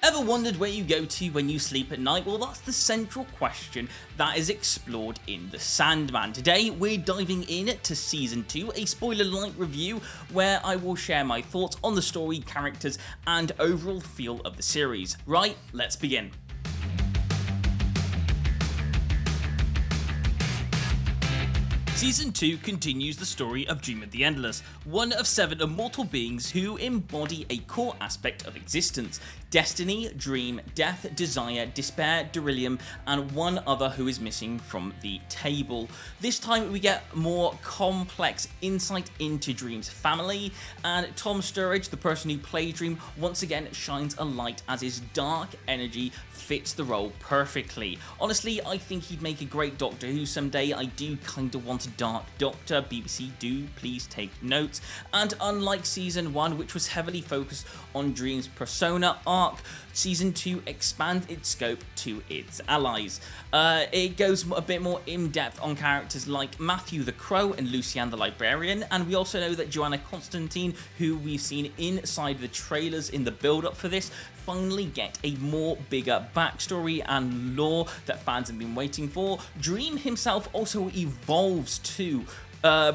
Ever wondered where you go to when you sleep at night? Well, that's the central question that is explored in The Sandman. Today, we're diving in to Season 2, a spoiler-light review where I will share my thoughts on the story, characters, and overall feel of the series. Right, let's begin. Season 2 continues the story of Dream of the Endless, one of 7 immortal beings who embody a core aspect of existence: destiny, dream, death, desire, despair, delirium, and one other who is missing from the table. This time we get more complex insight into Dream's family, and Tom Sturridge, the person who plays Dream, once again shines a light as his dark energy fits the role perfectly. Honestly, I think he'd make a great Doctor Who someday. I do kinda want a Dark Doctor. BBC, do please take notes. And unlike Season 1, which was heavily focused on Dream's persona arc, Season 2 expands its scope to its allies. It goes a bit more in-depth on characters like Matthew the Crow and Lucian the Librarian, and we also know that Joanna Constantine, who we've seen inside the trailers in the build-up for this, finally get a more bigger backstory and lore that fans have been waiting for. Dream himself also evolves too,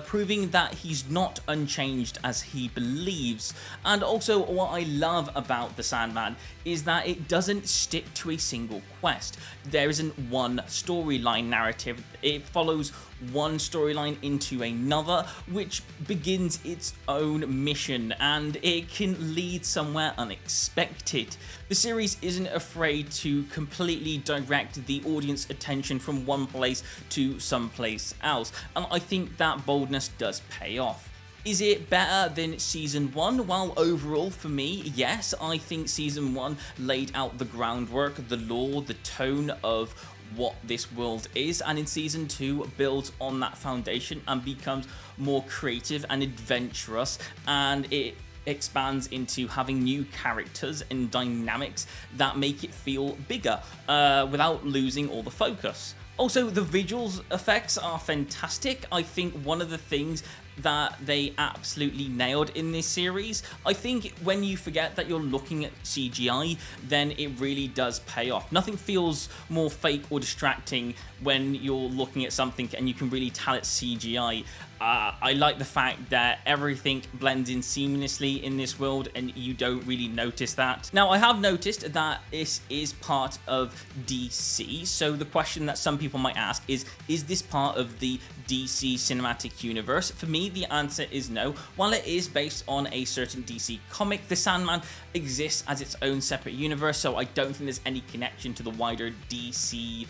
proving that he's not unchanged as he believes. And also, what I love about The Sandman is that it doesn't stick to a single quest. There isn't one storyline narrative. It follows one storyline into another, which begins its own mission, and it can lead somewhere unexpected. The series isn't afraid to completely direct the audience attention from one place to someplace else, and I think that boldness does pay off. Is it better than Season 1? Well, overall for me, yes. I think Season 1 laid out the groundwork, the lore, the tone of what this world is, and in Season 2 builds on that foundation and becomes more creative and adventurous, and it expands into having new characters and dynamics that make it feel bigger without losing all the focus. Also, the visuals effects are fantastic. I think one of the things that they absolutely nailed in this series, I think when you forget that you're looking at CGI, then it really does pay off. Nothing feels more fake or distracting when you're looking at something and you can really tell it's CGI. I like the fact that everything blends in seamlessly in this world and you don't really notice that. Now, I have noticed that this is part of DC, so the question that some people might ask is this part of the DC cinematic universe? For me, the answer is no. While it is based on a certain DC comic, The Sandman exists as its own separate universe, so I don't think there's any connection to the wider DC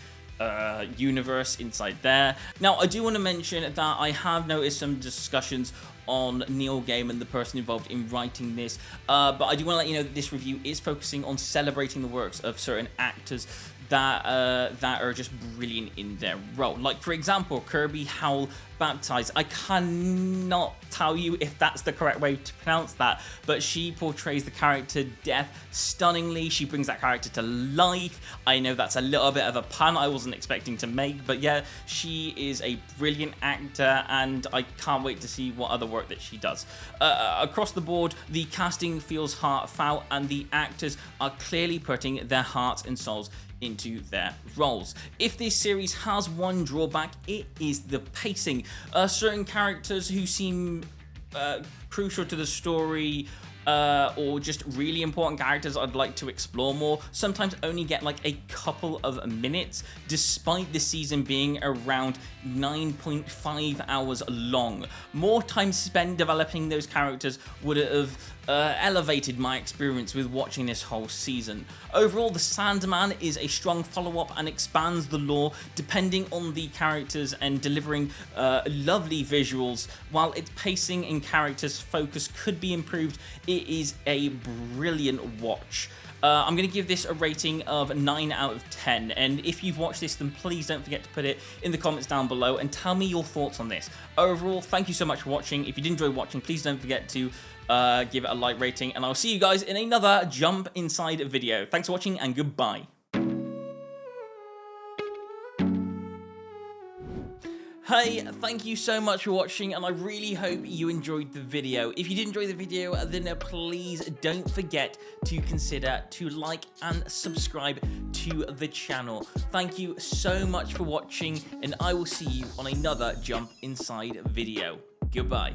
universe inside there. Now, I do want to mention that I have noticed some discussions on Neil Gaiman, the person involved in writing this, but I do want to let you know that this review is focusing on celebrating the works of certain actors that are just brilliant in their role. Like, for example, Kirby Howell Baptized. I cannot tell you if that's the correct way to pronounce that, but she portrays the character Death stunningly. She brings that character to life. I know that's a little bit of a pun I wasn't expecting to make, but yeah, she is a brilliant actor, and I can't wait to see what other work that she does. Across the board, the casting feels heartfelt, and the actors are clearly putting their hearts and souls into their roles. If this series has one drawback, it is the pacing. Certain characters who seem crucial to the story, or just really important characters I'd like to explore more, sometimes only get like a couple of minutes, despite the season being around 9.5 hours long. More time spent developing those characters would have elevated my experience with watching this whole season. Overall, The Sandman is a strong follow-up and expands the lore depending on the characters and delivering lovely visuals. While its pacing and characters focus could be improved, it is a brilliant watch. I'm going to give this a rating of 9 out of 10, and if you've watched this, then please don't forget to put it in the comments down below and tell me your thoughts on this. Overall, thank you so much for watching. If you did enjoy watching, please don't forget to give it a like rating, and I'll see you guys in another Jump Inside video. Thanks for watching, and goodbye. Hey, thank you so much for watching, and I really hope you enjoyed the video. If you did enjoy the video, then please don't forget to consider to like and subscribe to the channel. Thank you so much for watching, and I will see you on another Jump Inside video. Goodbye.